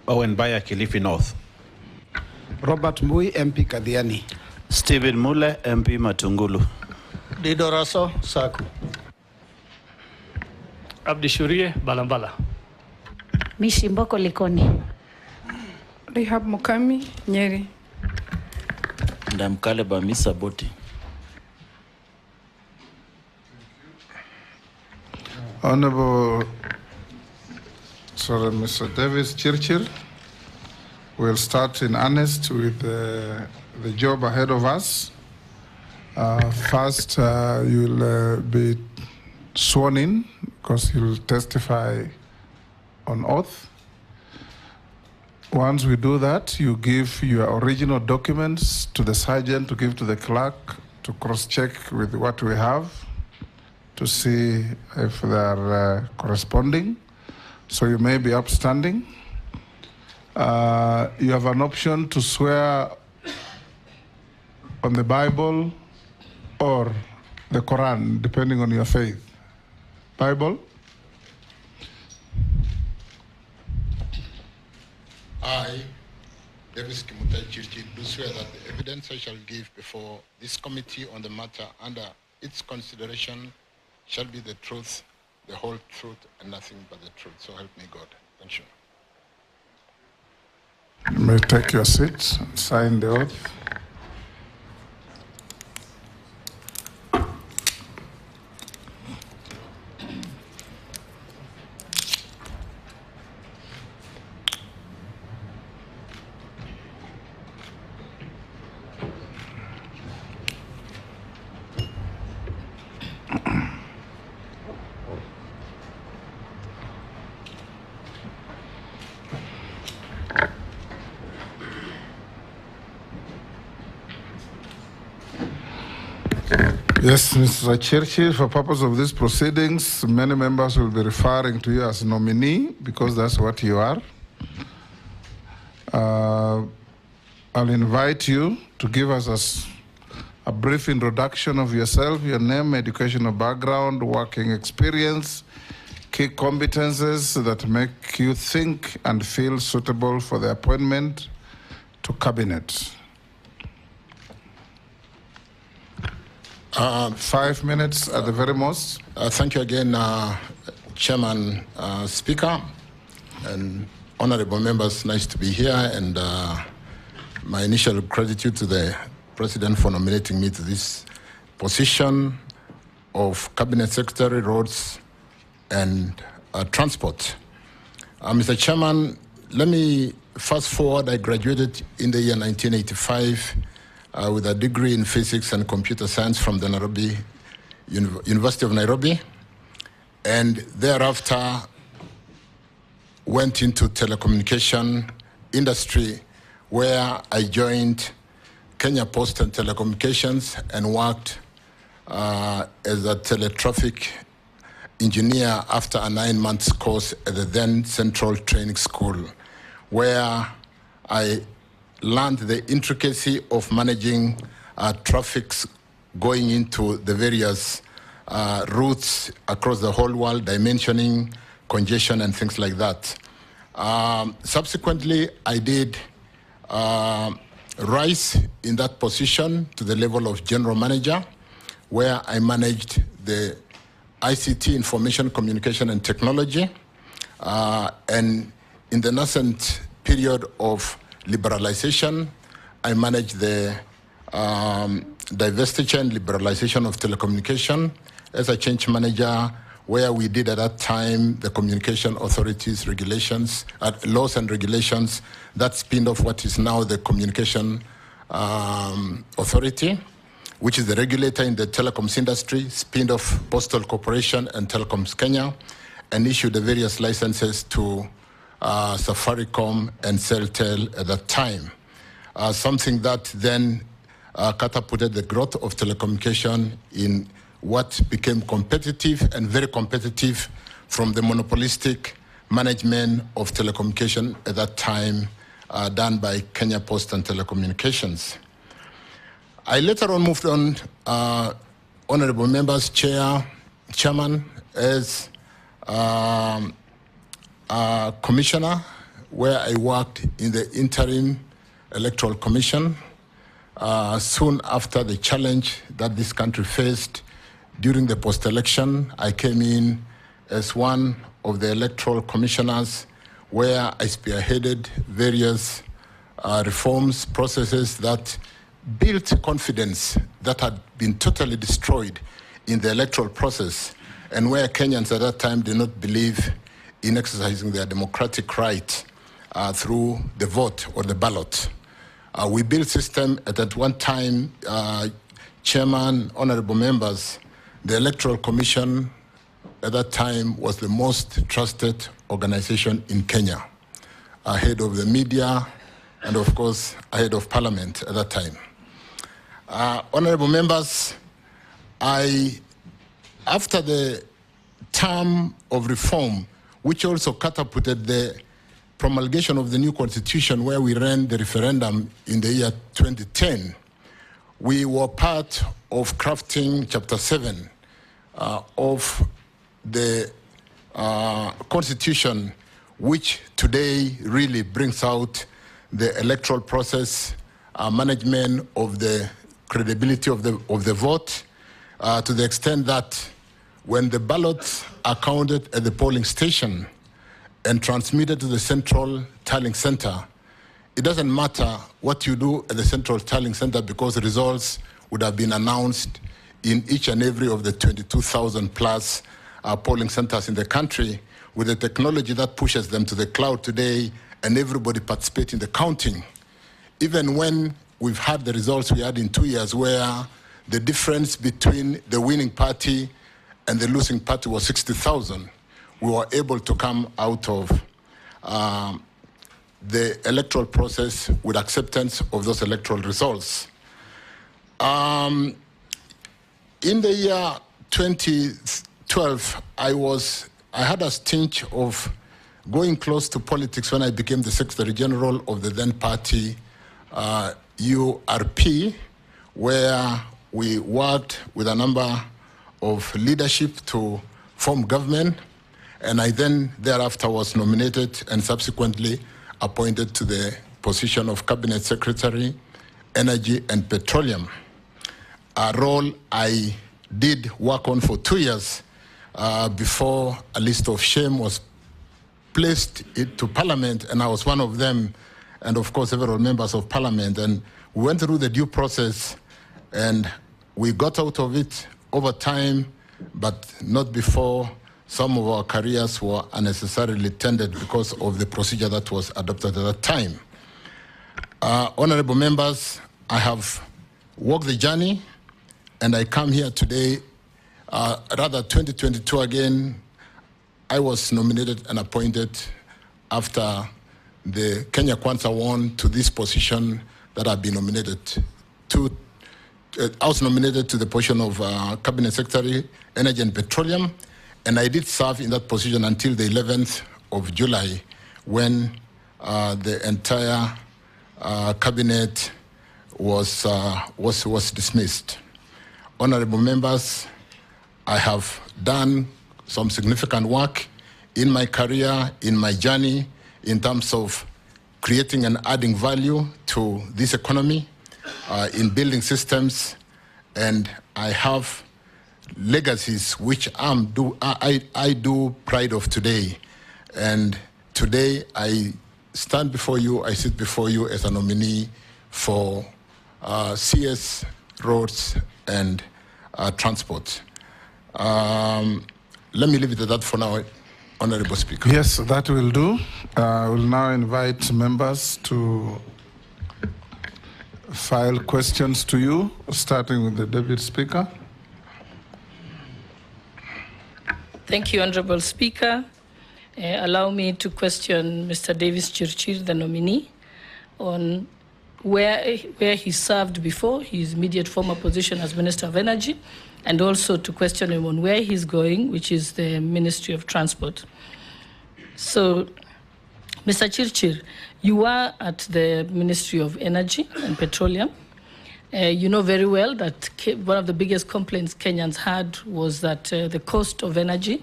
Owen Baya, Kilifi North. Robert Mui, MP Kadhiani. Stephen Mule, MP Matungulu. Didoraso Saku. Abdi Shurie, Balambala. Mishimboko Likoni. Rehab Mukami, Nyeri. Ndamkale Bamisa Boti. Honorable Mr. Davis Chirchir, we'll start in earnest with the job ahead of us. First, you'll be sworn in because you'll testify on oath. Once we do that, you give your original documents to the sergeant to give to the clerk to cross-check with what we have to see if they are corresponding. So you may be upstanding. You have an option to swear on the Bible or the Quran, depending on your faith. Bible? I, Davis Chirchir, do swear that the evidence I shall give before this committee on the matter under its consideration shall be the truth, the whole truth, and nothing but the truth. So help me God. Thank you. You may take your seats and sign the oath. Yes, Mr. Chirchir, for purpose of these proceedings, many members will be referring to you as nominee because that's what you are. I'll invite you to give us a brief introduction of yourself, your name, educational background, working experience, key competences that make you think and feel suitable for the appointment to cabinet. 5 minutes at the very most. Thank you again, Chairman, Speaker, and honorable members. Nice to be here. And my initial gratitude to the President for nominating me to this position of Cabinet Secretary, Roads and Transport. Mr. Chairman, let me fast forward. I graduated in the year 1985 with a degree in physics and computer science from the University of Nairobi, and thereafter went into telecommunication industry where I joined Kenya Post and Telecommunications and worked as a teletraffic engineer after a 9-month course at the then Central Training School, where I learned the intricacy of managing traffic going into the various routes across the whole world, dimensioning, congestion, and things like that. Subsequently, I did rise in that position to the level of general manager, where I managed the ICT, Information, Communication, and Technology. And in the nascent period of liberalization, I managed the divestiture and liberalization of telecommunication as a change manager, where we did at that time the communication authorities regulations, laws and regulations that spinned off what is now the communication authority, which is the regulator in the telecoms industry, spinned off Postal Corporation and Telecoms Kenya, and issued the various licenses to Safaricom and Celtel at that time. Something that then catapulted the growth of telecommunication in what became competitive and very competitive from the monopolistic management of telecommunication at that time done by Kenya Post and Telecommunications. I later on moved on, honorable members, chairman, as commissioner where I worked in the interim electoral commission soon after the challenge that this country faced during the post-election. I came in as one of the electoral commissioners where I spearheaded various reforms, processes that built confidence that had been totally destroyed in the electoral process, and where Kenyans at that time did not believe in exercising their democratic right through the vote or the ballot. We built system at one time, Chairman, honorable members, the Electoral Commission at that time was the most trusted organization in Kenya, ahead of the media and of course ahead of Parliament at that time. Honorable members, after the term of reform, which also catapulted the promulgation of the new constitution where we ran the referendum in the year 2010, we were part of crafting Chapter 7 of the constitution, which today really brings out the electoral process, management of the credibility of the vote, to the extent that when the ballots are counted at the polling station and transmitted to the central tallying center, it doesn't matter what you do at the central tallying center because the results would have been announced in each and every of the 22,000 plus polling centers in the country, with the technology that pushes them to the cloud today, and everybody participates in the counting. Even when we've had the results we had in 2 years where the difference between the winning party and the losing party was 60,000, we were able to come out of the electoral process with acceptance of those electoral results. In the year 2012, I had a stint of going close to politics when I became the Secretary General of the then party URP, where we worked with a number of leadership to form government, and I then thereafter was nominated and subsequently appointed to the position of Cabinet Secretary, Energy and Petroleum, a role I did work on for 2 years before a list of shame was placed to Parliament, and I was one of them, and of course several members of Parliament, and we went through the due process and we got out of it over time, but not before some of our careers were unnecessarily tainted because of the procedure that was adopted at that time. Honorable members, I have walked the journey, and I come here today, 2022 again. I was nominated and appointed after the Kenya Kwanza won to this position that I've been nominated to. I was nominated to the position of Cabinet Secretary, Energy and Petroleum, and I did serve in that position until the 11th of July when the entire cabinet was dismissed. Honorable members, I have done some significant work in my career, in my journey, in terms of creating and adding value to this economy, in building systems, and I have legacies which I do pride of today. And today I stand before you, I sit before you as a nominee for CS, roads, and transport. Let me leave it at that for now, Honorable Speaker. Yes, that will do. I will now invite members to file questions to you, starting with the Deputy Speaker. Thank you, Honorable Speaker. Allow me to question Mr. Davis Chirchir, the nominee, on where he served before, his immediate former position as Minister of Energy, and also to question him on where he's going, which is the Ministry of Transport. So, Mr. Chirchir, you were at the Ministry of Energy and Petroleum. You know very well that one of the biggest complaints Kenyans had was that the cost of energy,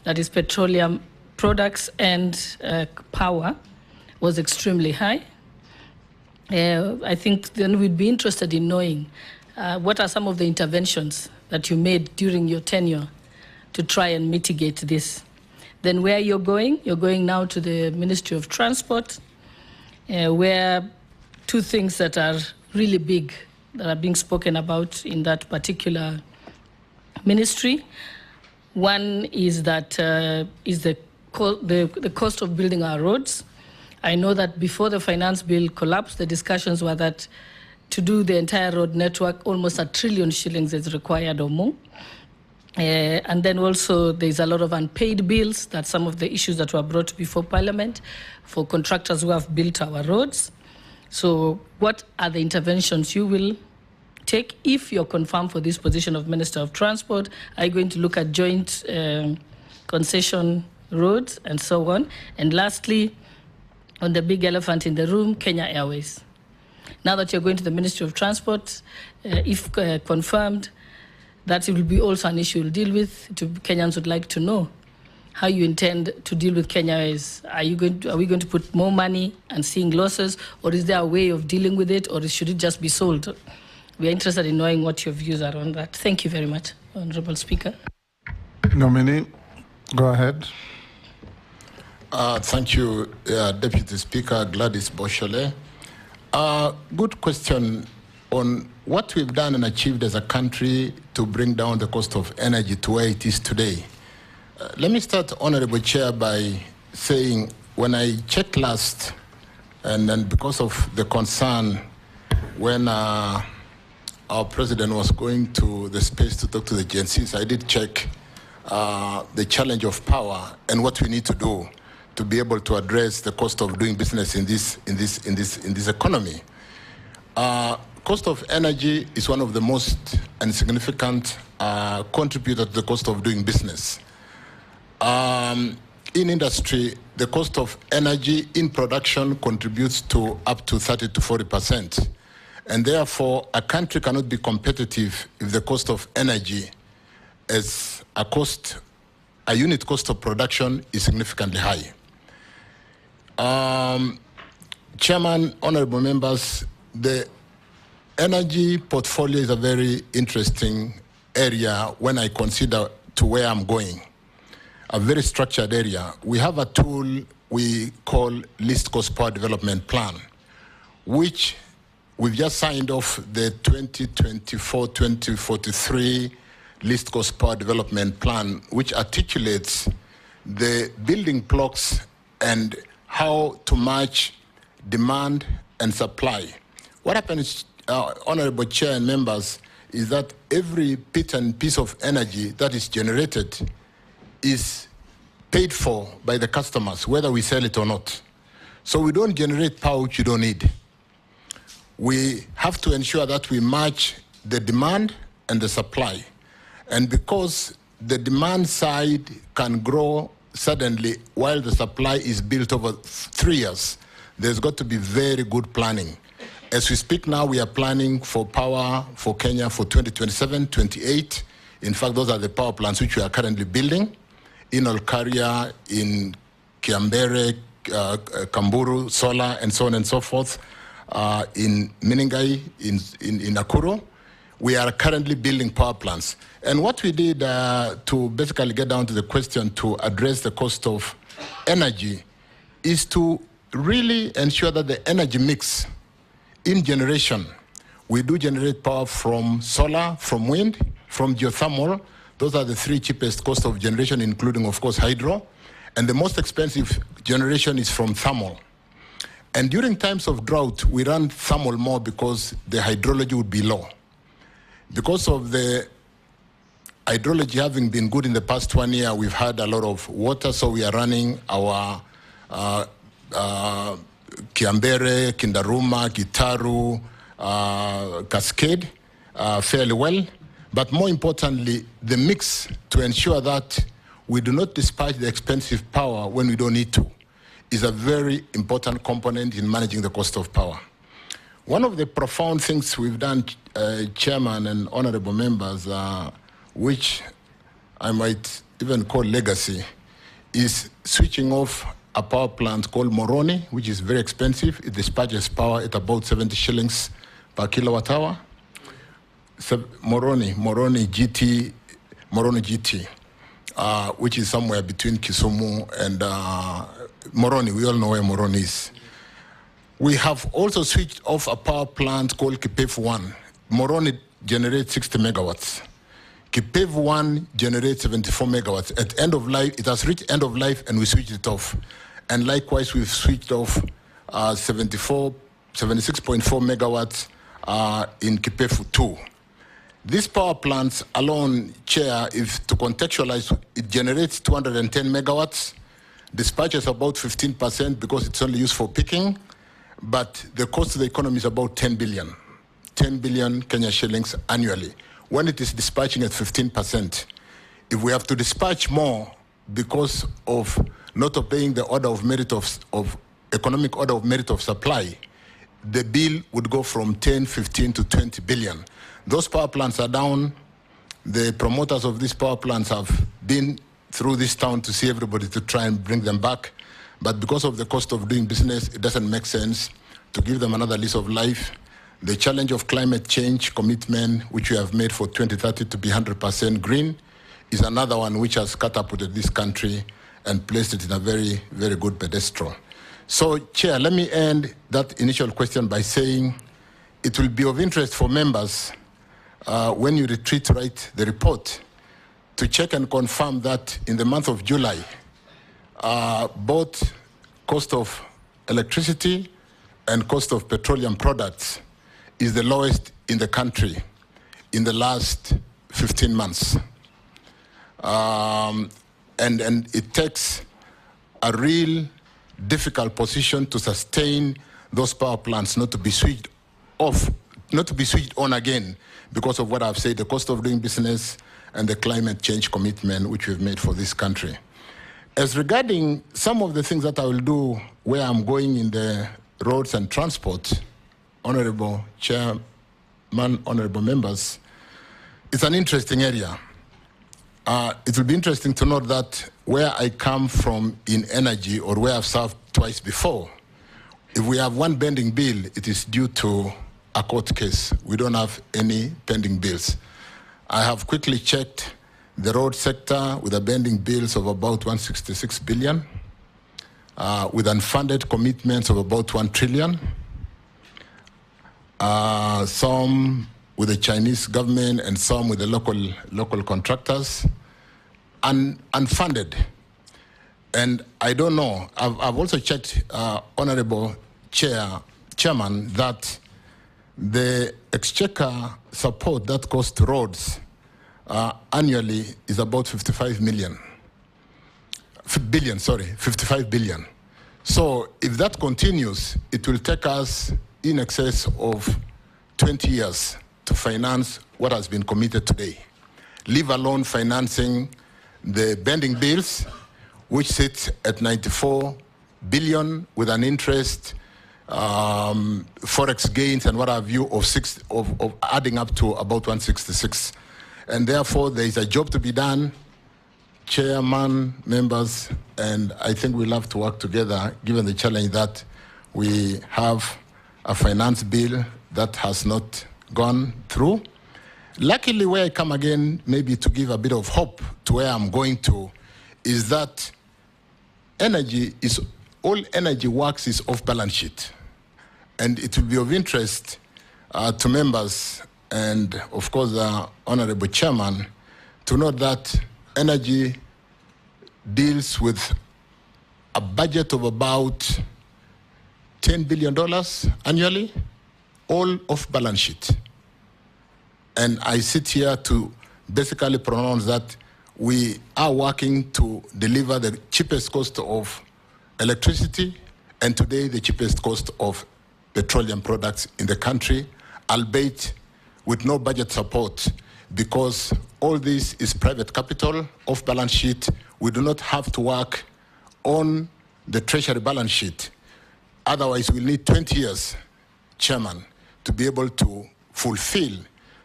that is petroleum products and power, was extremely high. I think then we'd be interested in knowing what are some of the interventions that you made during your tenure to try and mitigate this. Then where you're going now to the Ministry of Transport, where two things that are really big that are being spoken about in that particular ministry. One is that is the cost of building our roads. I know that before the finance bill collapsed, the discussions were that to do the entire road network, almost 1 trillion shillings is required or more. And then also there's a lot of unpaid bills. That's some of the issues that were brought before Parliament for contractors who have built our roads. So what are the interventions you will take if you're confirmed for this position of Minister of Transport? Are you going to look at joint concession roads and so on? And lastly, on the big elephant in the room, Kenya Airways. Now that you're going to the Ministry of Transport, if confirmed, that will be also an issue we'll deal with. Kenyans would like to know how you intend to deal with Kenya Airways. Are we going to put more money and seeing losses, or is there a way of dealing with it, or should it just be sold? We are interested in knowing what your views are on that. Thank you very much, Honorable Speaker. Nominee, go ahead. Thank you, Deputy Speaker Gladys Boshole. Good question on what we've done and achieved as a country to bring down the cost of energy to where it is today. Let me start, Honorable Chair, by saying when I checked last, and then because of the concern when our President was going to the space to talk to the Gen Zs, I did check the challenge of power and what we need to do to be able to address the cost of doing business in this economy. Cost of energy is one of the most and significant contributor to the cost of doing business. In industry, the cost of energy in production contributes to up to 30 to 40%. And therefore, a country cannot be competitive if the cost of energy as a unit cost of production is significantly high. Chairman, honorable members, the energy portfolio is a very interesting area when I consider to where I'm going. A very structured area. We have a tool we call Least Cost Power Development Plan, which we've just signed off the 2024-2043 Least Cost Power Development Plan, which articulates the building blocks and how to match demand and supply. What happens, Honorable Chair and members, is that every bit and piece of energy that is generated is paid for by the customers, whether we sell it or not. So we don't generate power which you don't need. We have to ensure that we match the demand and the supply. And because the demand side can grow suddenly while the supply is built over 3 years, there's got to be very good planning. As we speak now, we are planning for power for Kenya for 2027, 28. In fact, those are the power plants which we are currently building in Olkaria, in Kiambere, Kamburu, Sola, and so on and so forth, in Meningai, in Nakuru. We are currently building power plants. And what we did to basically get down to the question to address the cost of energy is to really ensure that the energy mix in generation, we do generate power from solar, from wind, from geothermal. Those are the 3 cheapest cost of generation, including, of course, hydro. And the most expensive generation is from thermal. And during times of drought, we run thermal more because the hydrology would be low. Because of the hydrology having been good in the past 1 year, we've had a lot of water, so we are running our Kiambere, Kindaruma, Gitaru, Cascade fairly well. But more importantly, the mix to ensure that we do not dispatch the expensive power when we don't need to is a very important component in managing the cost of power. One of the profound things we've done, Chairman and honorable members, which I might even call legacy, is switching off a power plant called Moroni, which is very expensive. It dispatches power at about 70 shillings per kilowatt hour. So Moroni GT, which is somewhere between Kisumu and Moroni. We all know where Moroni is. We have also switched off a power plant called Kipevu 1. Moroni generates 60 megawatts. Kipevu 1 generates 74 megawatts. At end of life, it has reached end of life and we switched it off. And likewise, we've switched off 76.4 megawatts in Kipevu 2. These power plants alone, Chair, if to contextualize, it generates 210 megawatts, dispatches about 15% because it's only used for peaking, but the cost to the economy is about 10 billion Kenya shillings annually. When it is dispatching at 15%, if we have to dispatch more because of not obeying the order of merit of economic order of merit of supply, the bill would go from 10, 15 to 20 billion. Those power plants are down. The promoters of these power plants have been through this town to see everybody to try and bring them back. But because of the cost of doing business, it doesn't make sense to give them another lease of life. The challenge of climate change commitment, which we have made for 2030 to be 100% green, is another one which has catapulted this country and placed it in a very, very good pedestal. So, Chair, let me end that initial question by saying it will be of interest for members when you write the report to check and confirm that in the month of July, both cost of electricity and cost of petroleum products is the lowest in the country in the last 15 months. And it takes a real difficult position to sustain those power plants not to be switched off, not to be switched on again because of what I've said, the cost of doing business and the climate change commitment which we've made for this country. As regarding some of the things that I will do where I'm going in the roads and transport, Honorable Chairman, honorable members, it's an interesting area. It will be interesting to note that where I come from in energy or where I've served twice before, if we have one pending bill, it is due to a court case. We don't have any pending bills. I have quickly checked the road sector with a pending bills of about 166 billion, with unfunded commitments of about 1 trillion, some with the Chinese government and some with the local contractors, unfunded. And I don't know, I've also checked, Honorable Chairman, that the exchequer support that goes to roads annually is about 55 billion. So if that continues, it will take us in excess of 20 years to finance what has been committed today, leave alone financing the pending bills, which sits at 94 billion with an interest, forex gains and what have you of adding up to about 166. And therefore there is a job to be done, Chairman, members, and I think we'll have to work together given the challenge that we have a finance bill that has not gone through. Luckily, where I come again, maybe to give a bit of hope to where I'm going to, is that all energy works is off balance sheet. And it will be of interest to members and, of course, the Honorable Chairman to note that energy deals with a budget of about $10 billion annually, all off balance sheet. And I sit here to basically pronounce that we are working to deliver the cheapest cost of electricity and today the cheapest cost of petroleum products in the country, albeit with no budget support, because all this is private capital, off balance sheet. We do not have to work on the treasury balance sheet. Otherwise, we'll need 20 years, Chairman, to be able to fulfill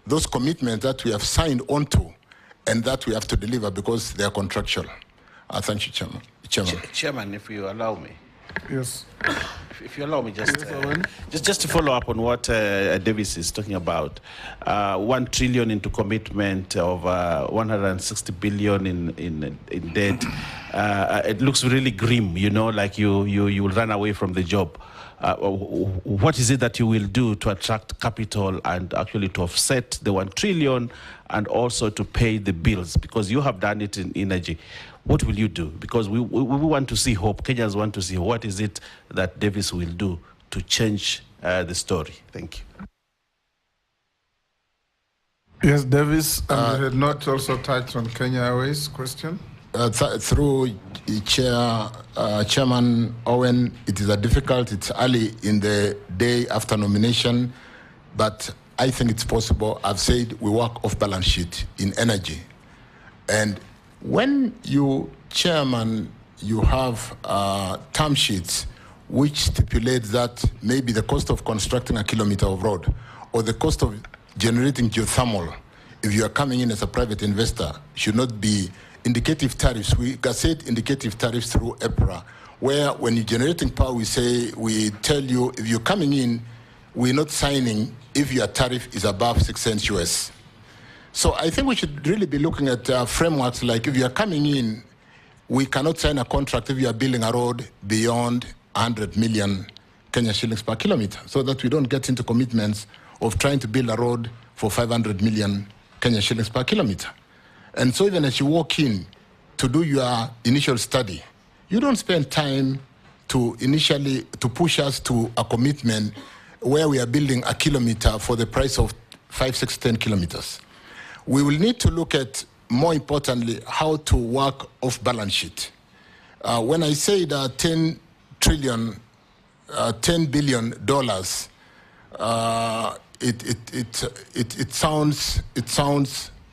those commitments that we have signed onto and that we have to deliver because they are contractual. Thank you, Chairman. Chairman. Chairman, if you allow me. Yes. If you allow me, Owen. just to follow up on what Davis is talking about, 1 trillion into commitment of 160 billion in debt. It looks really grim, like you will run away from the job. What is it that you will do to attract capital and actually to offset the 1 trillion and also to pay the bills? Because you have done it in energy. What will you do? Because we want to see hope. Kenyans want to see what is it that Davis will do to change the story. Thank you. Yes, Davis, and you had not also touched on Kenya Airways question. Through Chairman Owen, it is difficult. It's early in the day after nomination, but I think it's possible. I've said we work off balance sheet in energy. And when you, Chairman, you have term sheets which stipulate that maybe the cost of constructing a kilometer of road or the cost of generating geothermal, if you are coming in as a private investor, should not be indicative tariffs. We gazette indicative tariffs through EPRA, where when you're generating power, we tell you if you're coming in, we're not signing if your tariff is above 6 cents US. So I think we should really be looking at frameworks like if you are coming in, we cannot sign a contract if you are building a road beyond 100 million Kenya shillings per kilometer, so that we don't get into commitments of trying to build a road for 500 million Kenya shillings per kilometer. And so even as you walk in to do your initial study, you don't spend time to push us to a commitment where we are building a kilometer for the price of 5, 6, 10 kilometers. We will need to look at, more importantly, how to work off balance sheet. When I say that $10 billion,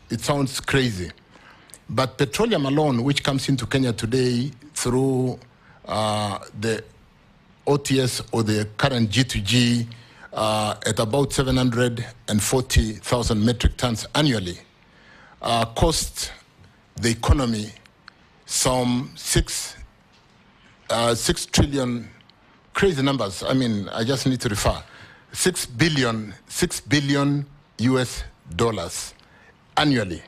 it sounds crazy. But petroleum alone, which comes into Kenya today through the OTS or the current G2G at about 740,000 metric tons annually, cost the economy some 6 trillion, crazy numbers. I mean, I just need to refer. 6 billion US dollars annually.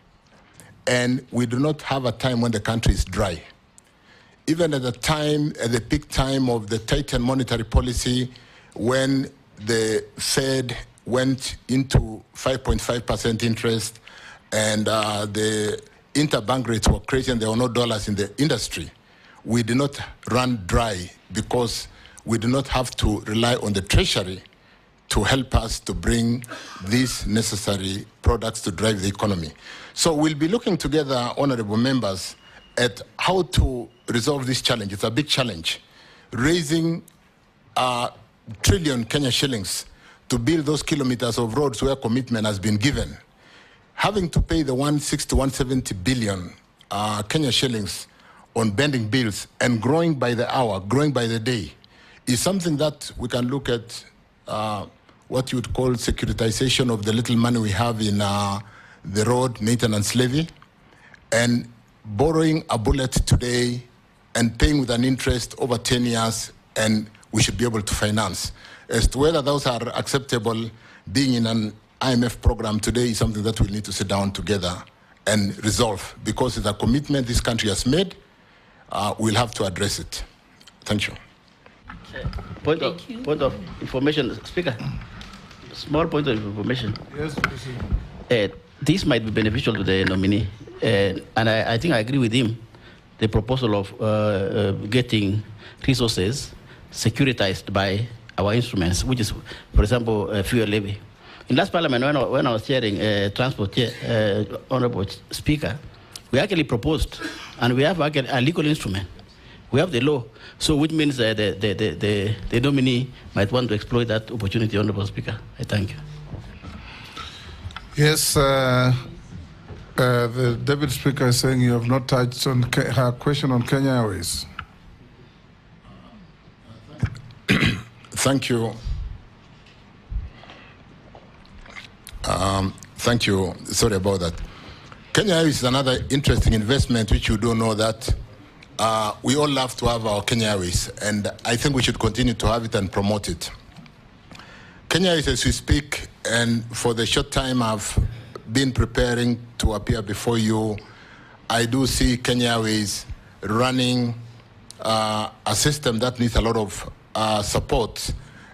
And we do not have a time when the country is dry. Even at the peak time of the tightened monetary policy, when the Fed went into 5.5% interest and the interbank rates were crazy and there were no dollars in the industry, we did not run dry because we do not have to rely on the treasury to help us to bring these necessary products to drive the economy. So we'll be looking together, honorable members, at how to resolve this challenge. It's a big challenge. Raising a trillion Kenya shillings to build those kilometers of roads where commitment has been given. Having to pay the 160, 170 billion Kenya shillings on bending bills and growing by the hour, growing by the day, is something that we can look at what you would call securitization of the little money we have in the road maintenance levy, and borrowing a bullet today and paying with an interest over 10 years, and we should be able to finance. As to whether those are acceptable, being in an IMF program today is something that we'll need to sit down together and resolve, because it's a commitment this country has made. We'll have to address it. Thank you. Point of information, Speaker. Small point of information. Yes, please. This might be beneficial to the nominee, and I think I agree with him. The proposal of getting resources securitized by our instruments, which is, for example, fuel levy. In last Parliament, when I was chairing transport, Honorable Speaker, we actually proposed, and we have actually a legal instrument. We have the law, so which means the nominee might want to exploit that opportunity, Honorable Speaker. I thank you. Yes, the Deputy Speaker is saying you have not touched on her question on Kenya Airways. Thank you. Thank you. Sorry about that. Kenya Airways is another interesting investment, which you do know that we all love to have our Kenya Airways, and I think we should continue to have it and promote it. Kenya Airways, as we speak, and for the short time I've been preparing to appear before you, I do see Kenya Airways running a system that needs a lot of support,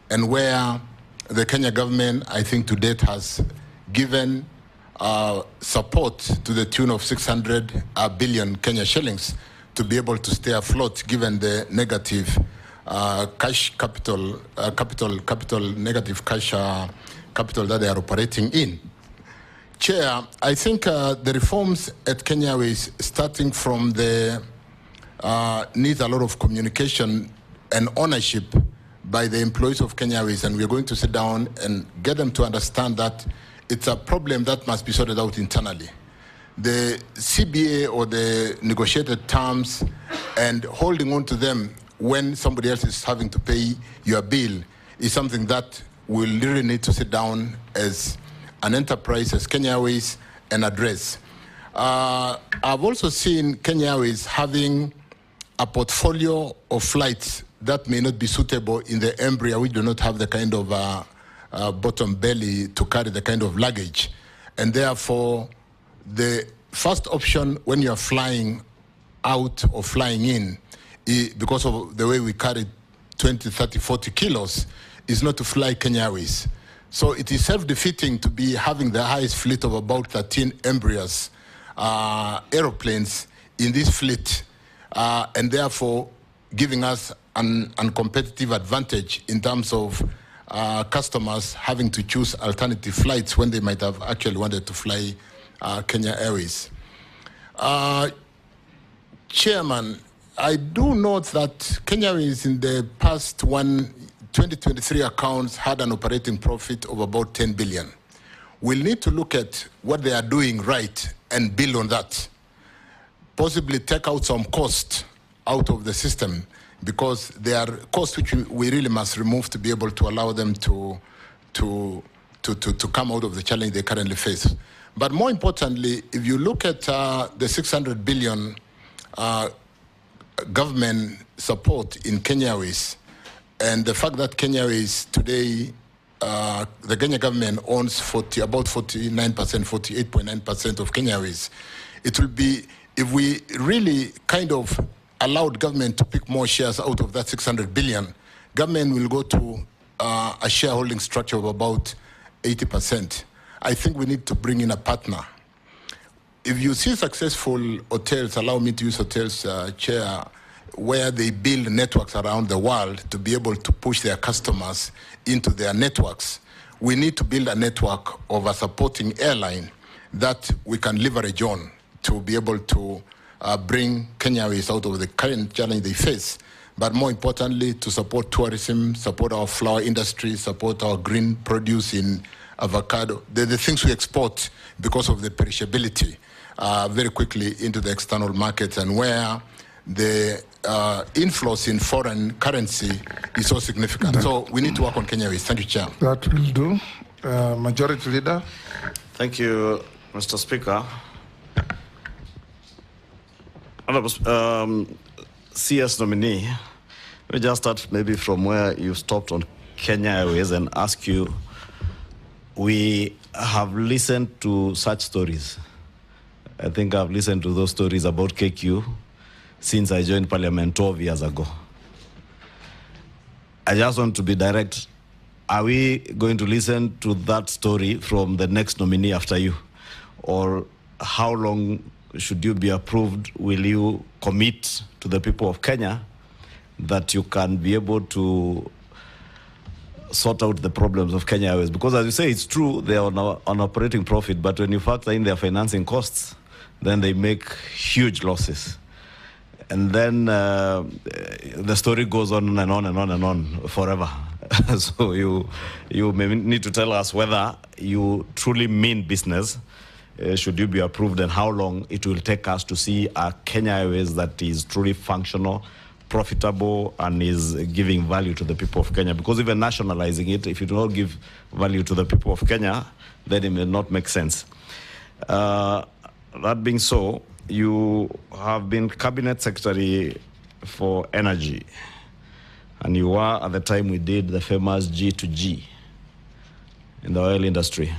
and where the Kenya government, I think to date, has given support to the tune of 600 billion Kenya shillings to be able to stay afloat, given the negative negative cash capital that they are operating in. Chair, I think the reforms at Kenya Airways, starting from the needs a lot of communication and ownership by the employees of Kenya Airways, and we're going to sit down and get them to understand that it's a problem that must be sorted out internally. The CBA, or the negotiated terms, and holding on to them when somebody else is having to pay your bill is something that we'll really need to sit down as an enterprise, as Kenya Airways, and address. I've also seen Kenya Airways having a portfolio of flights that may not be suitable in the Embraer, which do not have the kind of bottom belly to carry the kind of luggage. And therefore, the first option when you are flying out or flying in, because of the way we carry 20, 30, 40 kilos, is not to fly Kenya Airways. So it is self-defeating to be having the highest fleet of about 13 Embraers aeroplanes in this fleet, and therefore giving us an uncompetitive advantage in terms of customers having to choose alternative flights when they might have actually wanted to fly Kenya Airways. Chairman, I do note that Kenya Airways in the past 2023 accounts had an operating profit of about 10 billion. We'll need to look at what they are doing right and build on that. Possibly take out some cost out of the system, because there are costs which we really must remove to be able to allow them to come out of the challenge they currently face. But more importantly, if you look at the 600 billion government support in Kenya Airways, and the fact that Kenya Airways today, the Kenya government owns about 49%, 48.9% of Kenya Airways, it will be, if we really kind of allowed government to pick more shares out of that 600 billion, government will go to a shareholding structure of about 80%. I think we need to bring in a partner. If you see successful hotels, allow me to use hotels, Chair, where they build networks around the world to be able to push their customers into their networks, we need to build a network of a supporting airline that we can leverage on to be able to bring Kenya Airways out of the current challenge they face, but more importantly, to support tourism, support our flower industry, support our green produce in avocado, the things we export because of the perishability very quickly into the external markets, and where the inflows in foreign currency is so significant. So we need to work on Kenya Airways. Thank you, Chair. That will do. Majority Leader. Thank you, Mr. Speaker. CS nominee, we just start maybe from where you stopped on Kenya Airways and ask you, we have listened to such stories. I think I've listened to those stories about KQ since I joined Parliament 12 years ago. I just want to be direct. Are we going to listen to that story from the next nominee after you? Or how long should you be approved? Will you commit to the people of Kenya that you can be able to sort out the problems of Kenya Airways? Because as you say, it's true, they are on operating profit, but when you factor in their financing costs, then they make huge losses. And then the story goes on and on and on and on forever. So you may need to tell us whether you truly mean business. Should you be approved, and how long it will take us to see a Kenya Airways that is truly functional, profitable, and is giving value to the people of Kenya. Because even nationalizing it, if you do not give value to the people of Kenya, then it may not make sense. That being so, you have been Cabinet Secretary for Energy, and you were, at the time we did the famous G2G in the oil industry.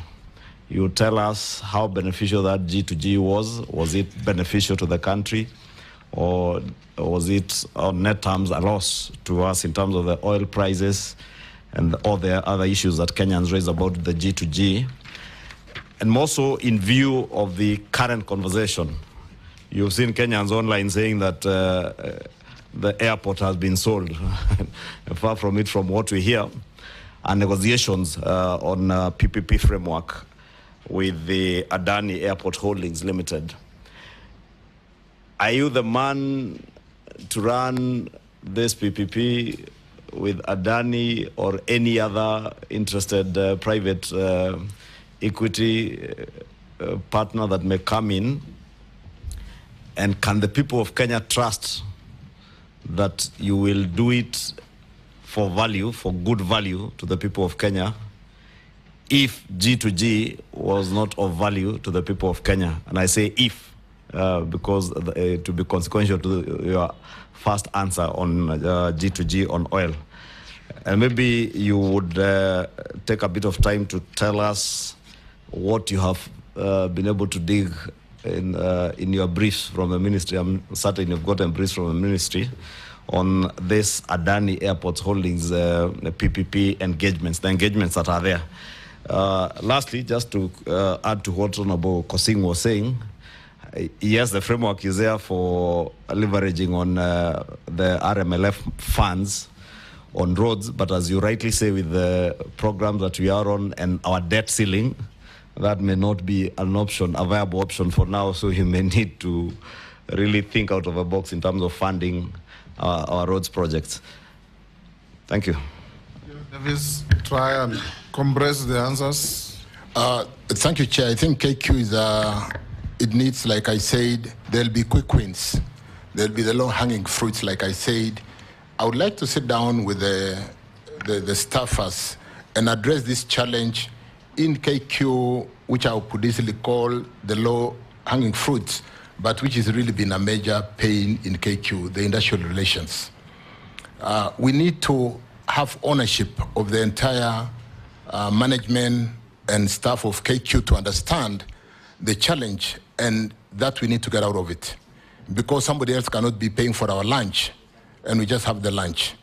You tell us how beneficial that G2G was. Was it beneficial to the country, or was it on net terms a loss to us in terms of the oil prices and all the other issues that Kenyans raise about the G2G? And more so in view of the current conversation. You've seen Kenyans online saying that the airport has been sold. Far from it, from what we hear, and negotiations on PPP framework with the Adani Airport Holdings Limited. Are you the man to run this PPP with Adani or any other interested private equity partner that may come in? And can the people of Kenya trust that you will do it for value, for good value to the people of Kenya, if G2G was not of value to the people of Kenya? And I say if, because to be consequential to your first answer on G2G on oil. And maybe you would take a bit of time to tell us what you have been able to dig in your briefs from the ministry. I'm certain you've gotten briefs from the ministry on this Adani Airports Holdings PPP engagements, the engagements that are there. Lastly, just to add to what Honorable Kosing was saying, yes, the framework is there for leveraging on the RMLF funds on roads, but as you rightly say, with the programs that we are on and our debt ceiling, that may not be an option, a viable option for now, so you may need to really think out of the box in terms of funding our roads projects. Thank you. Davis, try and compress the answers. Thank you, Chair. I think KQ is, it needs, like I said, there'll be quick wins. There'll be the low-hanging fruits, like I said. I would like to sit down with the staffers and address this challenge in KQ, which I could easily call the low-hanging fruits, but which has really been a major pain in KQ, the industrial relations. We need to have ownership of the entire management and staff of KQ to understand the challenge and that we need to get out of it, because somebody else cannot be paying for our lunch and we just have the lunch.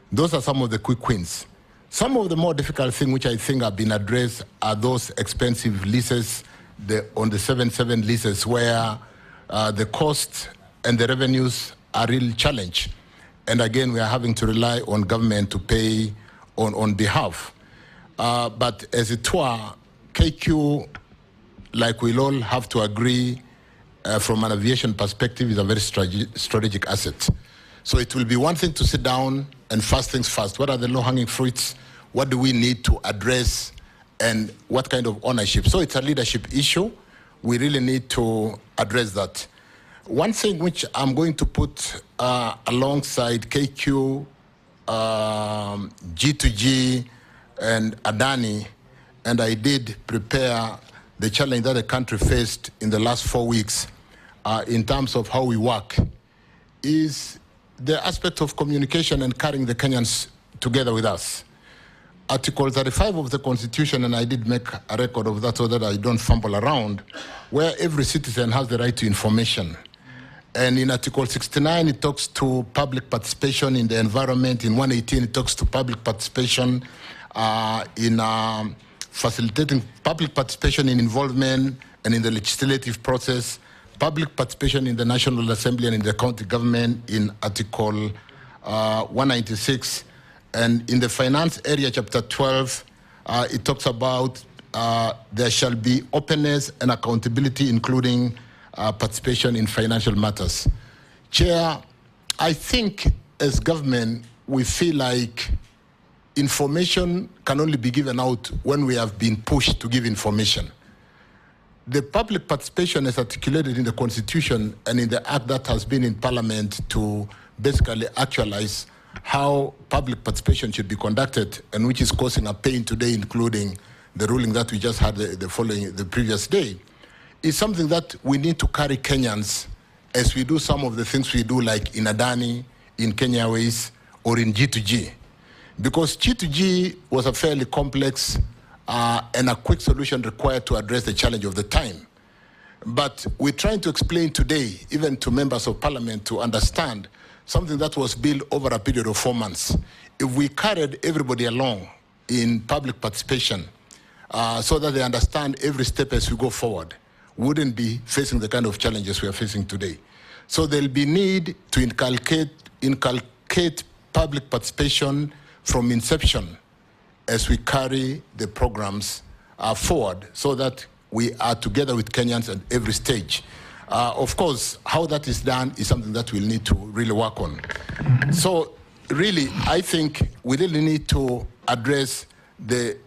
Those are some of the quick wins. Some of the more difficult things which I think have been addressed are those expensive leases, on the 7-7 leases, where the cost and the revenues are really challenged. And again, we are having to rely on government to pay on behalf. But as it were, KQ, like we'll all have to agree, from an aviation perspective, is a very strategic asset. So it will be one thing to sit down and first things first. What are the low-hanging fruits? What do we need to address? And what kind of ownership? So it's a leadership issue. We really need to address that. One thing which I'm going to put alongside KQ, G2G, and Adani, and I did prepare the challenge that the country faced in the last 4 weeks in terms of how we work, is the aspect of communication and carrying the Kenyans together with us. Article 35 of the Constitution, and I did make a record of that so that I don't fumble around, where every citizen has the right to information. And in Article 69, it talks to public participation in the environment. In 118, it talks to public participation in facilitating public participation in involvement and in the legislative process, public participation in the National Assembly and in the county government in Article 196. And in the finance area, Chapter 12, it talks about there shall be openness and accountability, including participation in financial matters. Chair, I think as government, we feel like information can only be given out when we have been pushed to give information. The public participation is articulated in the Constitution and in the act that has been in Parliament to basically actualize how public participation should be conducted, and which is causing a pain today, including the ruling that we just had the previous day. is something that we need to carry Kenyans as we do some of the things we do, like in Adani, in Kenya Airways, or in G2G. Because G2G was a fairly complex and a quick solution required to address the challenge of the time. But we're trying to explain today, even to members of parliament, to understand something that was built over a period of 4 months. If we carried everybody along in public participation so that they understand every step as we go forward, we wouldn't be facing the kind of challenges we are facing today. So there'll be need to inculcate public participation from inception as we carry the programs forward, so that we are together with Kenyans at every stage. Of course, how that is done is something that we'll need to really work on. So really, I think we really need to address the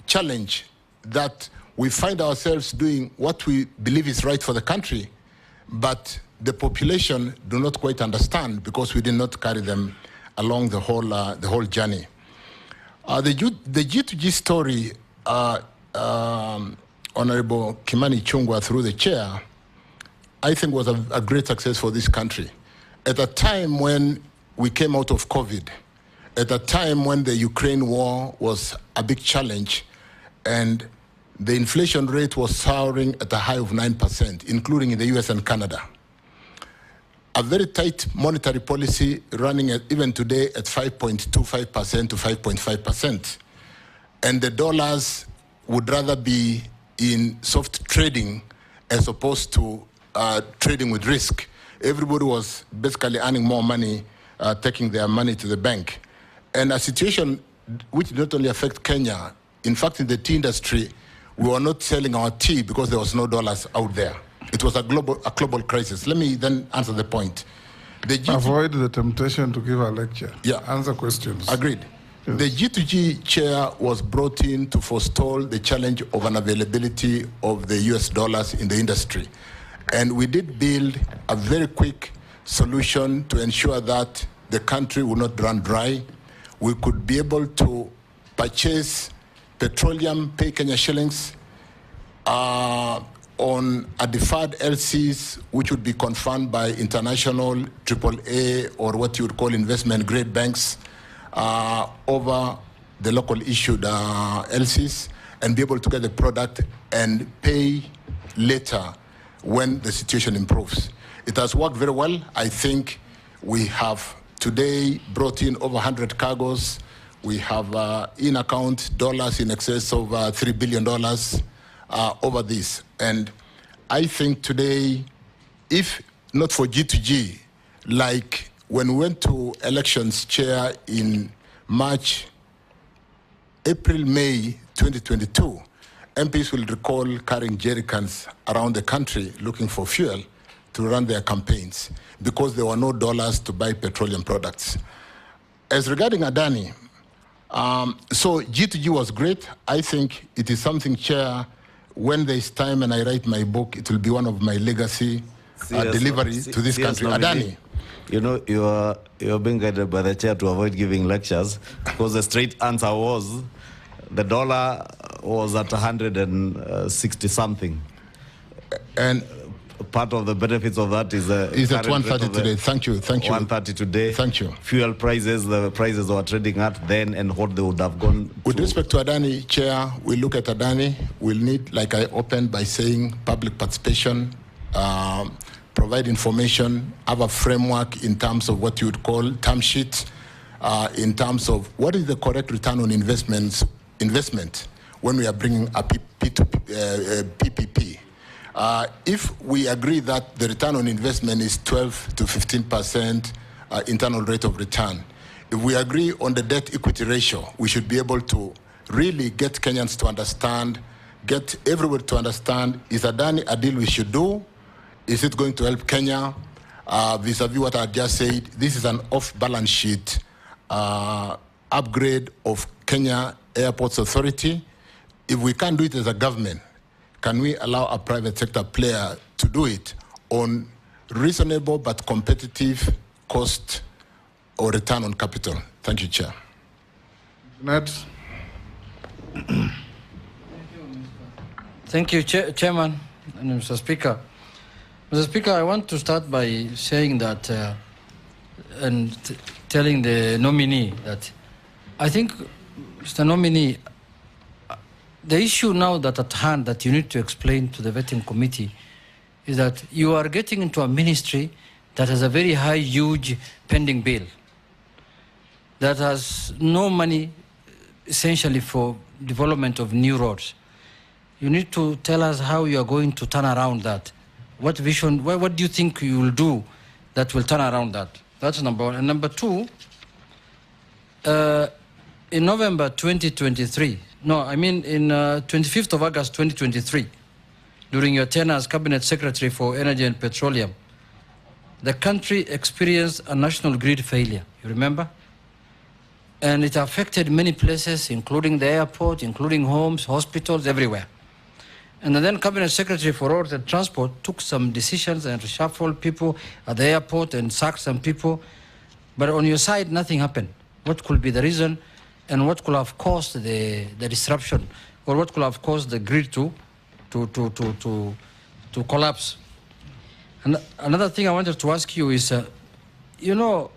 challenge that we find ourselves doing what we believe is right for the country, but the population do not quite understand because we did not carry them along the whole journey. The G2G story, Honorable Kimani Ichung'wah, through the chair, I think was a great success for this country. At a time when we came out of COVID, at a time when the Ukraine war was a big challenge, and the inflation rate was soaring at a high of 9%, including in the US and Canada. A very tight monetary policy running even today at 5.25% to 5.5%. And the dollars would rather be in soft trading as opposed to trading with risk. Everybody was basically earning more money, taking their money to the bank. And a situation which did not only affect Kenya, in fact, in the tea industry, we were not selling our tea because there was no dollars out there. It was a global crisis. Let me then answer the point. Avoid the temptation to give a lecture. Yeah. Answer questions. Agreed. Yes. The G2G chair was brought in to forestall the challenge of unavailability of the US dollars in the industry. And we did build a very quick solution to ensure that the country would not run dry. We could be able to purchase petroleum, pay Kenya shillings, on a deferred LCs, which would be confirmed by international AAA or what you would call investment grade banks over the local issued LCs, and be able to get the product and pay later when the situation improves. It has worked very well. I think we have today brought in over 100 cargoes. We have in-account dollars in excess of $3 billion over this. And I think today, if not for G2G, like when we went to elections, Chair, in April, May 2022, MPs will recall carrying jerry cans around the country looking for fuel to run their campaigns because there were no dollars to buy petroleum products. As regarding Adani, so G2G was great. I think it is something, Chair, when there's time and I write my book, it will be one of my legacy delivery to this country. Adani. You know, you're being guided by the chair to avoid giving lectures, because the straight answer was the dollar was at 160 something. And part of the benefits of that is at 130 today. Thank you. 130 today. Thank you. Fuel prices, the prices they were trading at then, and what they would have gone with respect to Adani, Chair, we look at Adani. We'll need, like I opened by saying, public participation, provide information, have a framework in terms of what you would call term sheets, in terms of what is the correct return on investment when we are bringing a PPP. If we agree that the return on investment is 12 to 15% internal rate of return, if we agree on the debt equity ratio, we should be able to really get Kenyans to understand, get everybody to understand, is Adani a deal we should do? Is it going to help Kenya? Vis-a-vis what I just said, this is an off-balance sheet upgrade of Kenya Airports Authority. If we can't do it as a government, can we allow a private sector player to do it on reasonable but competitive cost or return on capital? Thank you, Chair. Thank you, Chairman. Mr. Speaker. Mr. Speaker, I want to start by saying that and telling the nominee that I think, Mr. Nominee, the issue now that at hand that you need to explain to the vetting committee is that you are getting into a ministry that has a very high, huge pending bill, that has no money essentially for development of new roads. You need to tell us how you are going to turn around that. What vision, what do you think you will do that will turn around that? That's number one. And number two, in November 2023, no, I mean in 25th of August 2023, during your tenure as Cabinet Secretary for Energy and Petroleum, the country experienced a national grid failure, you remember? And it affected many places, including the airport, including homes, hospitals, everywhere. And then Cabinet Secretary for Roads and Transport took some decisions and reshuffled people at the airport and sacked some people. But on your side, nothing happened. What could be the reason, and what could have caused the disruption, or what could have caused the grid to collapse? And another thing I wanted to ask you is, you know,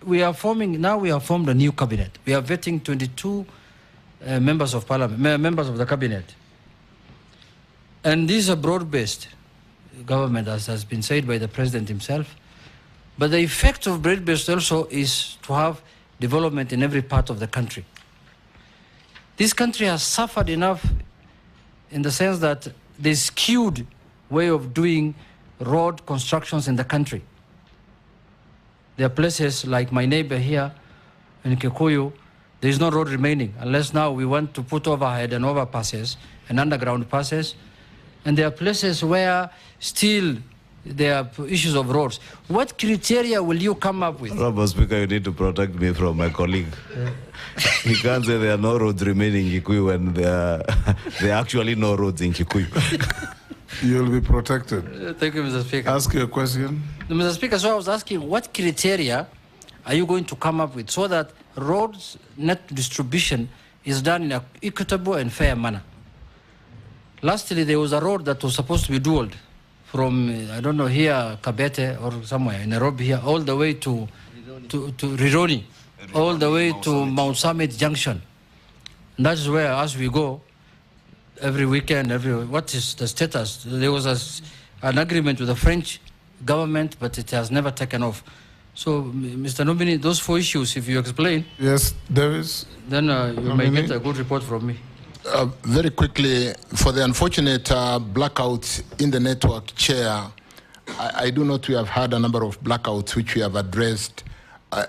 we have formed a new cabinet. We are vetting 22 members of parliament, members of the cabinet. And this is a broad-based government, as has been said by the president himself. But the effect of broad-based also is to have development in every part of the country. This country has suffered enough in the sense that there's skewed way of doing road constructions in the country. There are places like my neighbor here in Kikuyu, there is no road remaining, unless now we want to put overhead and overpasses and underground passes. And there are places where still there are issues of roads. What criteria will you come up with? Mr. Speaker, you need to protect me from my colleague. He can't say there are no roads remaining in Kikuyu when there are actually no roads in Kikuyu. You will be protected. Thank you, Mr. Speaker. Ask your question. Mr. Speaker, so I was asking, what criteria are you going to come up with so that roads net distribution is done in an equitable and fair manner? Lastly, there was a road that was supposed to be dualed from, I don't know, here, Kabete or somewhere in Nairobi here, all the way to Rironi, all the way to Mount Summit Junction. And that's where, as we go, every weekend, what is the status? There was an agreement with the French government, but it has never taken off. So, Mr. Nominee, those 4 issues, if you explain. Yes, Davis. Then you may get a good report from me. Very quickly, for the unfortunate blackouts in the network, Chair, I do note we have had a number of blackouts which we have addressed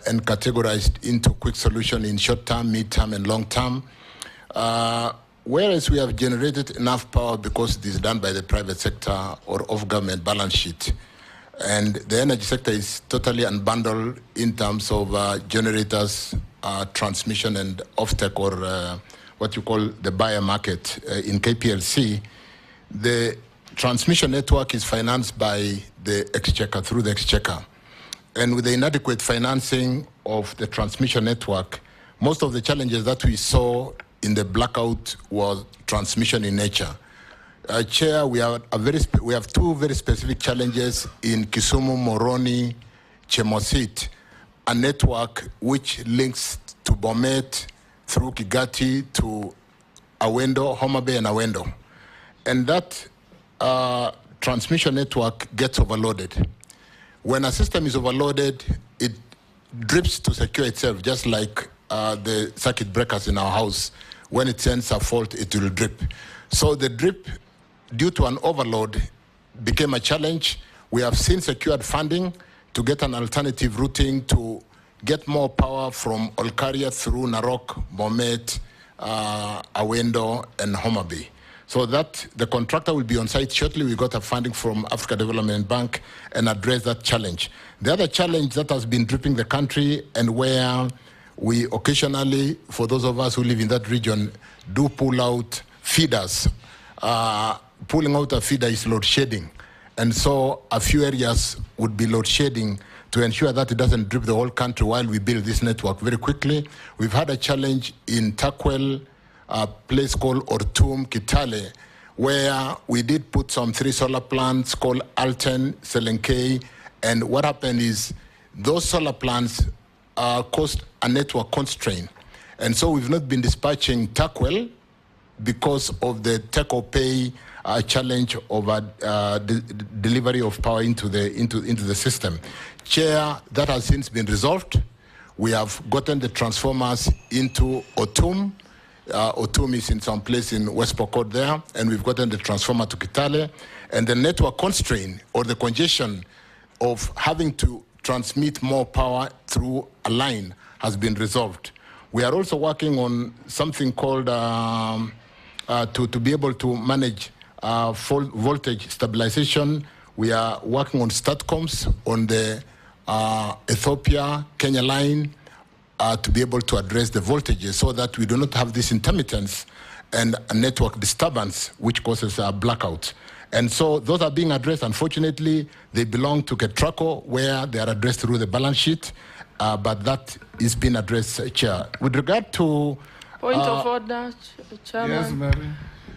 and categorized into quick solution in short term, mid term, and long term. Whereas we have generated enough power because it is done by the private sector or off-government balance sheet. And the energy sector is totally unbundled in terms of generators, transmission, and offtake, or what you call the buyer market in KPLC. The transmission network is financed by the exchequer, through the exchequer. And with the inadequate financing of the transmission network, most of the challenges that we saw in the blackout was transmission in nature. Chair, we have 2 very specific challenges in Kisumu, Moroni, Chemosit, a network which links to Bomet, through Kigati to Awendo, Homa Bay and Awendo. And that transmission network gets overloaded. When a system is overloaded, it drips to secure itself, just like the circuit breakers in our house. When it sends a fault, it will drip. So the drip, due to an overload, became a challenge. We have seen secured funding to get an alternative routing to get more power from Olkaria through Narok, Bomet, Awendo, and Homa Bay. So that the contractor will be on site shortly. We got a funding from Africa Development Bank and address that challenge. The other challenge that has been dripping the country, and where we occasionally, for those of us who live in that region, do pull out feeders. Pulling out a feeder is load shedding. And so a few areas would be load shedding to ensure that it doesn't drip the whole country while we build this network very quickly. We've had a challenge in Takwel, a place called Ortum, Kitale, where we did put some 3 solar plants called Alten, Selenkei, and what happened is those solar plants caused a network constraint. And so we've not been dispatching Takwell because of the take-or-pay challenge of delivery of power into the system. Chair, that has since been resolved. We have gotten the transformers into Otum. Otum is in some place in West Pokot there, and we've gotten the transformer to Kitale. And the network constraint or the congestion of having to transmit more power through a line has been resolved. We are also working on something called to be able to manage voltage stabilization. We are working on STATCOMs on the Ethiopia-Kenya line to be able to address the voltages so that we do not have this intermittence and a network disturbance which causes a blackout. And so those are being addressed. Unfortunately, they belong to Ketraco where they are addressed through the balance sheet, but that is being addressed, Chair. With regard to... Point of order, Chairman. Yes, Mary.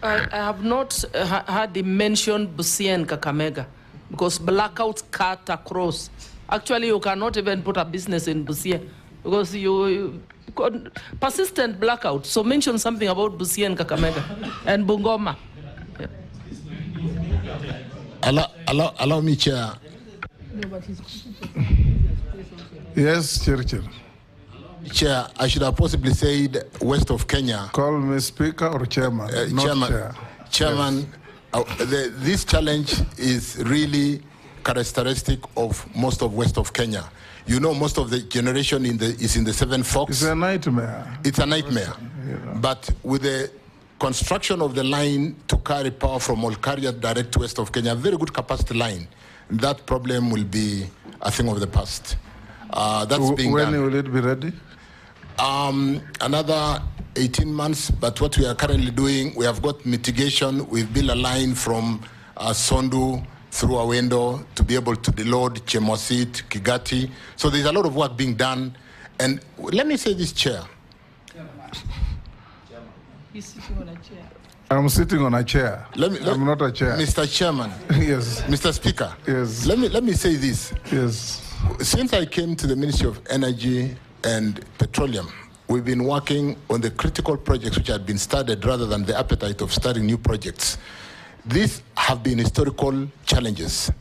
I have not heard him mention Busia and Kakamega because blackouts cut across. Actually, you cannot even put a business in Busia because you persistent blackout. So mention something about Busia and Kakamega and Bungoma. Allow me, Chair. Yes, Chirchir. Chair, I should have possibly said west of Kenya. Call me Speaker or Chairman, not Chairman, Chair. Chairman, yes. This challenge is really characteristic of most of west of Kenya. You know, most of the generation is in the Seven Forks. It's a nightmare. It's a nightmare. Yeah. But with the construction of the line to carry power from Olkaria direct to west of Kenya, a very good capacity line, that problem will be a thing of the past. That's being done. When will it be ready? Another 18 months, but what we are currently doing, we have got mitigation. We've built a line from Sondu through Awendo to be able to deload Chemosit, Kigati. So there's a lot of work being done. And let me say this, Chair. He's sitting on a chair. I'm sitting on a chair. I'm not a chair. Mr. Chairman. Yes. Mr. Speaker. Yes. Let me say this. Yes. Since I came to the Ministry of Energy and Petroleum, we've been working on the critical projects which had been started rather than the appetite of starting new projects. These have been historical challenges.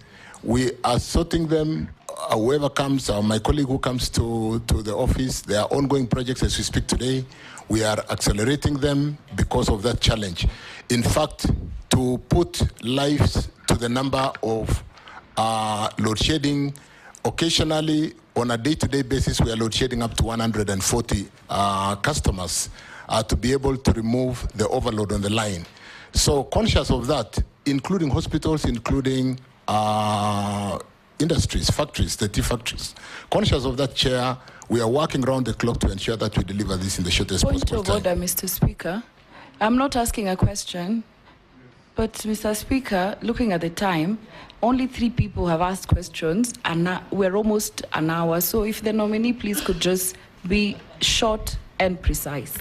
We are sorting them. Whoever comes, my colleague who comes to the office, there are ongoing projects as we speak today. We are accelerating them because of that challenge. In fact, to put lives to the number of load shedding, occasionally, on a day-to-day basis, we are load shedding up to 140 customers to be able to remove the overload on the line. So conscious of that, including hospitals, including industries, factories, the tea factories. Conscious of that, Chair, we are working around the clock to ensure that we deliver this in the shortest possible time. Point of order, Mr. Speaker. I'm not asking a question, but Mr. Speaker, looking at the time, only 3 people have asked questions, and we're almost an hour. So if the nominee, please, could just be short and precise.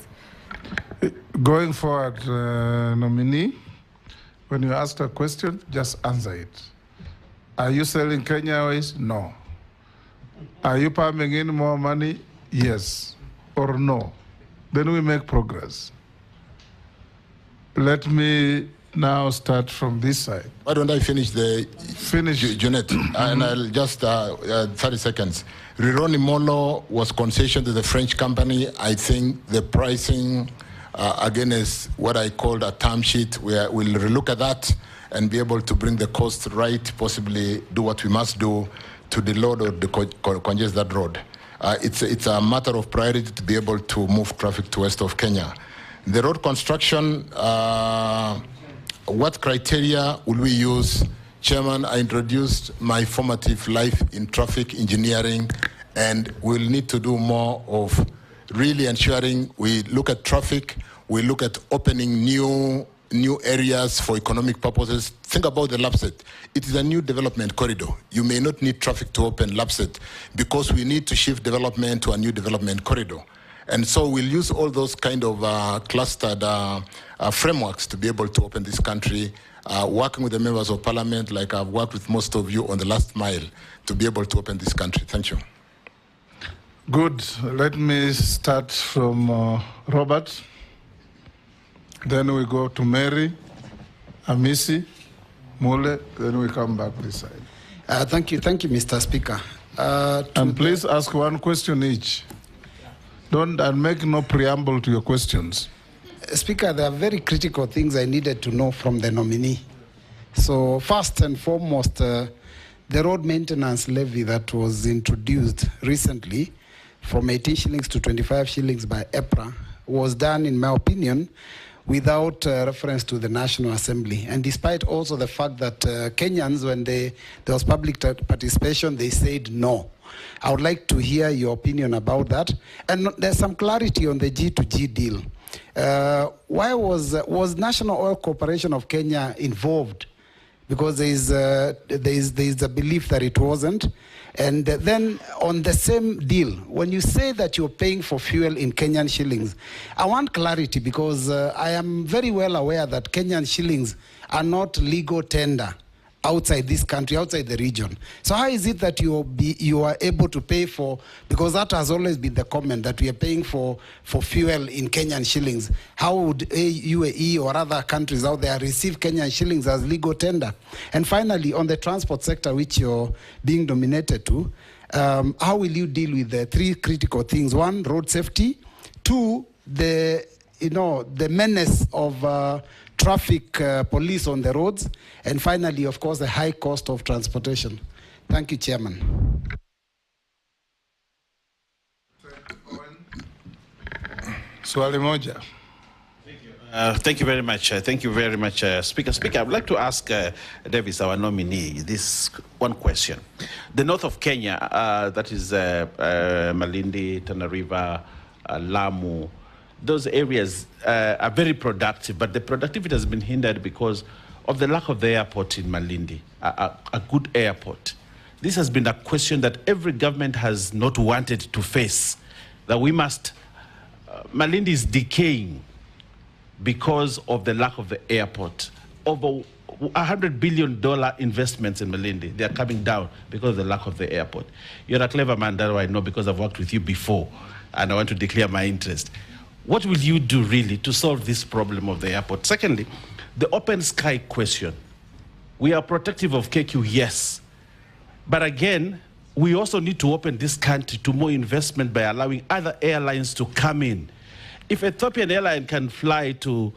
Going forward, nominee, when you ask a question, just answer it. Are you selling Kenya Airways? No. Are you pumping in more money? Yes or no. Then we make progress. Let me now start from this side. Why don't I finish Jeanette? And I'll just 30 seconds. Rironi Molo was concession to the French company. I think the pricing, again, is what I called a term sheet. We'll relook at that and be able to bring the cost right, possibly do what we must do to deload or congest that road. It's a matter of priority to be able to move traffic to west of Kenya. The road construction, what criteria will we use? Chairman, I introduced my formative life in traffic engineering, and we'll need to do more of really ensuring we look at traffic, we look at opening new areas for economic purposes. Think about the Lapset. It is a new development corridor. You may not need traffic to open Lapset because we need to shift development to a new development corridor. And so we'll use all those kind of clustered frameworks to be able to open this country, working with the members of parliament, like I've worked with most of you on the last mile, to be able to open this country. Thank you. Good. Let me start from Robert. Then we go to Mary, Amisi, Mule, then we come back this side. Thank you, Mr. Speaker. And please ask one question each. Don't make no preamble to your questions. Speaker, there are very critical things I needed to know from the nominee. So first and foremost, the road maintenance levy that was introduced recently from 18 shillings to 25 shillings by EPRA was done, in my opinion, without reference to the National Assembly. And despite also the fact that Kenyans, when there was public participation, they said no. I would like to hear your opinion about that. And there's some clarity on the G2G deal. Why was National Oil Corporation of Kenya involved? Because there is a belief that it wasn't. And then on the same deal, when you say that you're paying for fuel in Kenyan shillings, I want clarity, because I am very well aware that Kenyan shillings are not legal tender outside this country, outside the region. So how is it that you are able to pay for, because that has always been the comment, that we are paying for fuel in Kenyan shillings. How would UAE or other countries out there receive Kenyan shillings as legal tender? And finally, on the transport sector, which you're being dominated to, how will you deal with the three critical things? One, road safety. Two, the menace of traffic police on the roads, and finally, of course, the high cost of transportation. Thank you, Chairman. Swali moja. Thank you very much. Thank you very much, Speaker. Speaker, I would like to ask Davis, our nominee, this one question. The north of Kenya, that is Malindi, Tana River, Lamu, those areas are very productive, but the productivity has been hindered because of the lack of the airport in Malindi, a good airport. This has been a question that every government has not wanted to face, that we must, Malindi is decaying because of the lack of the airport. Over $100 billion investments in Malindi, they are coming down because of the lack of the airport. You're a clever man, that I know, because I've worked with you before, and I want to declare my interest. What will you do really to solve this problem of the airport? Secondly, the open sky question. We are protective of KQ, yes. But again, we also need to open this country to more investment by allowing other airlines to come in. If Ethiopian Airline can fly to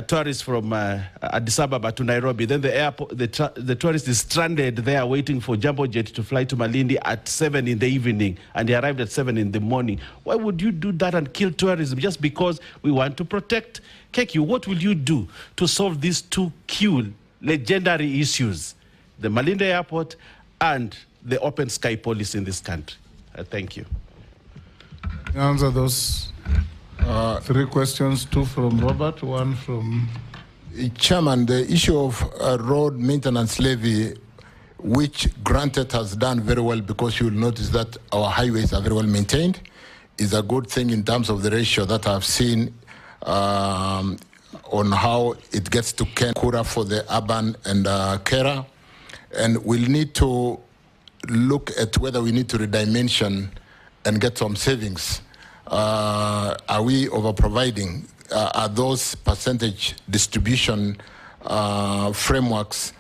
tourists from Addis Ababa to Nairobi, then the airport, the tourist is stranded there waiting for Jumbo Jet to fly to Malindi at 7 in the evening, and they arrived at 7 in the morning. Why would you do that and kill tourism just because we want to protect KQ? What will you do to solve these two key legendary issues, the Malindi Airport and the open sky policy in this country? Thank you. Answer those. Three questions, two from Robert, one from... Chairman, the issue of road maintenance levy, which granted has done very well, because you will notice that our highways are very well maintained, is a good thing in terms of the ratio that I've seen on how it gets to Kura for the urban and Kera. And we'll need to look at whether we need to redimension and get some savings. Are we over-providing? Are those percentage distribution frameworks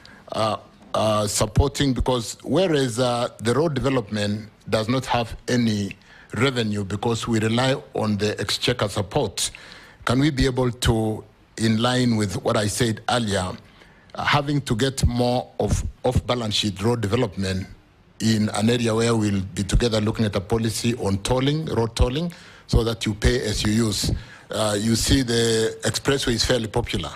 supporting? Because whereas the road development does not have any revenue because we rely on the exchequer support, can we be able to, in line with what I said earlier, having to get more of off-balance sheet road development in an area where we'll be together looking at a policy on tolling, road tolling, so that you pay as you use. You see the expressway is fairly popular,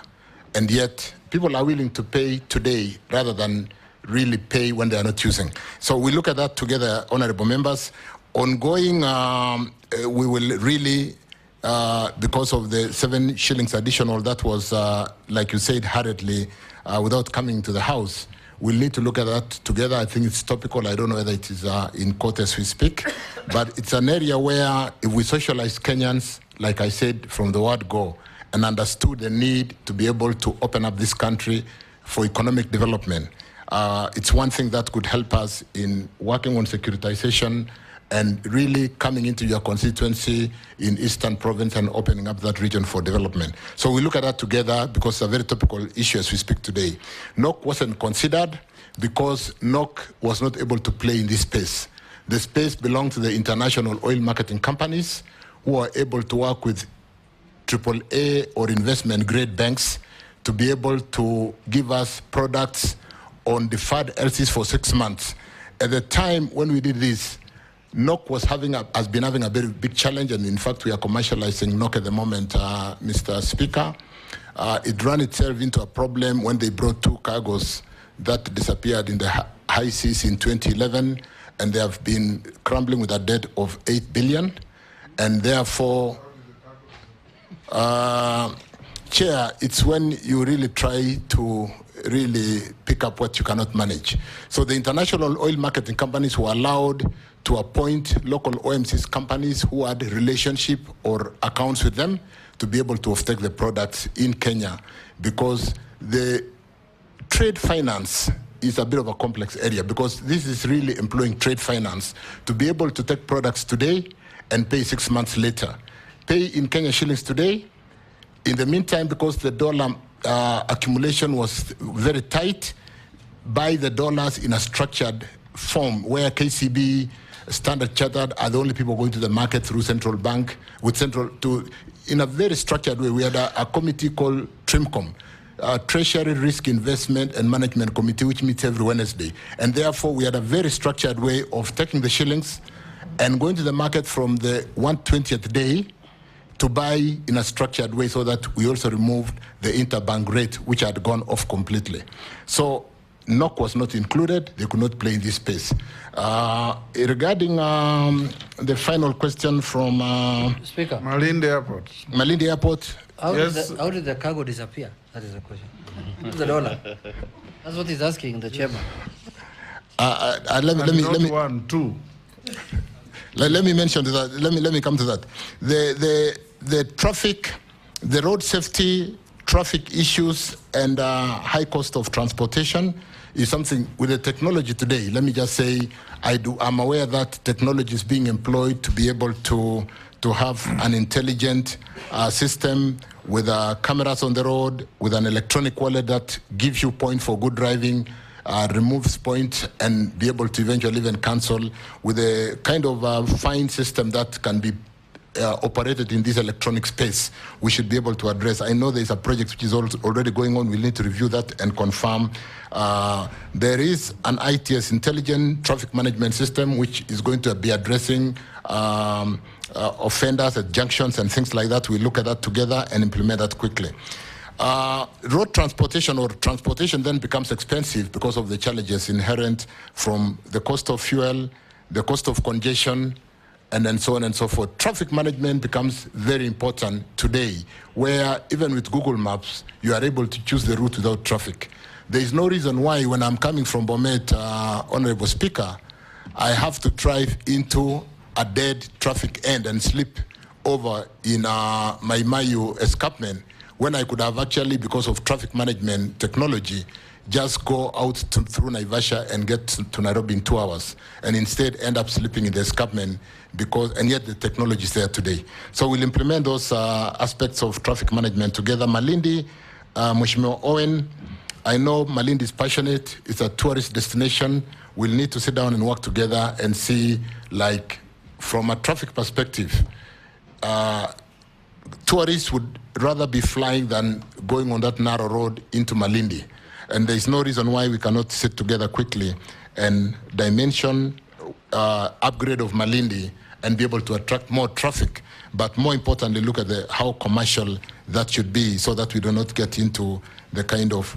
and yet people are willing to pay today rather than really pay when they are not using. So we look at that together, honorable members. Ongoing, we will really, because of the 7 shillings additional that was, like you said, hurriedly, without coming to the House, We'll need to look at that together. I think it's topical. I don't know whether it is in court as we speak, but it's an area where if we socialize Kenyans, like I said, from the word go, and understood the need to be able to open up this country for economic development, it's one thing that could help us in working on securitization and really coming into your constituency in Eastern Province and opening up that region for development. So we look at that together because it's a very topical issue as we speak today. NOC wasn't considered because NOC was not able to play in this space. The space belonged to the international oil marketing companies who are able to work with AAA or investment grade banks to be able to give us products on deferred LCs for 6 months. At the time when we did this, NOC has been having a very big challenge, and in fact we are commercializing NOC at the moment, Mr. Speaker. It ran itself into a problem when they brought 2 cargoes that disappeared in the high seas in 2011, and they have been crumbling with a debt of 8 billion, and therefore, Chair, it's when you really try to really pick up what you cannot manage. So the international oil marketing companies were allowed to appoint local OMCs companies who had a relationship or accounts with them to be able to offtake the products in Kenya, because the trade finance is a bit of a complex area, because this is really employing trade finance to be able to take products today and pay 6 months later. Pay in Kenya shillings today. In the meantime, because the dollar accumulation was very tight, buy the dollars in a structured form where KCB, Standard Chartered are the only people going to the market through central bank, in a very structured way. We had a committee called TRIMCOM, Treasury Risk Investment and Management Committee, which meets every Wednesday. And therefore, we had a very structured way of taking the shillings and going to the market from the 120th day to buy in a structured way, so that we also removed the interbank rate, which had gone off completely. So NOC was not included. They could not play in this space. Regarding the final question from Speaker, Malindi Airport. Malindi Airport. How did the cargo disappear? That is the question. The dollar. That's what he's asking the chairman. Let me mention that. Let me come to that. The traffic, the road safety, traffic issues, and high cost of transportation is something with the technology today. Let me just say, I'm aware that technology is being employed to be able to have an intelligent system with cameras on the road, with an electronic wallet that gives you points for good driving, removes points, and be able to eventually even cancel, with a kind of fine system that can be operated in this electronic space. We should be able to address. I know there's a project which is already going on. We'll need to review that and confirm. There is an ITS, Intelligent Traffic Management System, which is going to be addressing offenders at junctions and things like that. We look at that together and implement that quickly. Road transportation or transportation then becomes expensive because of the challenges inherent from the cost of fuel, the cost of congestion, and then so on and so forth. Traffic management becomes very important today, where even with Google Maps, you are able to choose the route without traffic. There is no reason why, when I'm coming from Bomet, Honorable Speaker, I have to drive into a dead traffic end and slip over in my Mayu escarpment, when I could have actually, because of traffic management technology, just go out through Naivasha and get to Nairobi in 2 hours, and instead end up sleeping in the escarpment, and yet the technology is there today. So we'll implement those aspects of traffic management together. Malindi, Mheshimiwa Owen, I know Malindi is passionate. It's a tourist destination. We'll need to sit down and work together and see, like, from a traffic perspective, tourists would rather be flying than going on that narrow road into Malindi. And there's no reason why we cannot sit together quickly and dimension upgrade of Malindi and be able to attract more traffic. But more importantly, look at how commercial that should be, so that we do not get into the kind of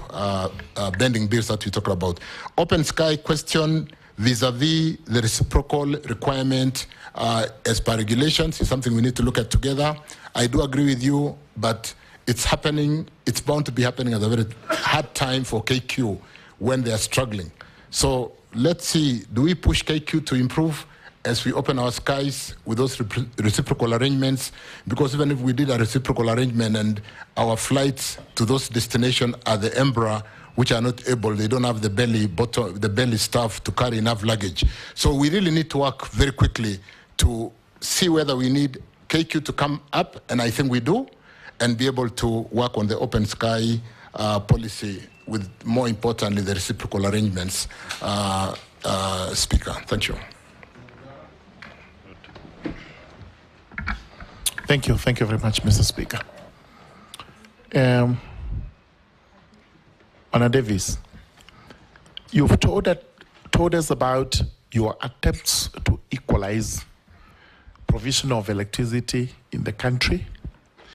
bending bills that we talk about. Open sky question vis-a-vis the reciprocal requirement as per regulations is something we need to look at together. I do agree with you, but it's happening. It's bound to be happening at a very hard time for KQ, when they are struggling. So let's see, do we push KQ to improve as we open our skies with those reciprocal arrangements? Because even if we did a reciprocal arrangement and our flights to those destinations are the Embraer, which are not able, they don't have the belly staff to carry enough luggage. So we really need to work very quickly to see whether we need KQ to come up, and I think we do, and be able to work on the open sky policy with, more importantly, the reciprocal arrangements. Speaker, thank you. Thank you very much, Mr. Speaker. Honour Davis, you've told us about your attempts to equalize provision of electricity in the country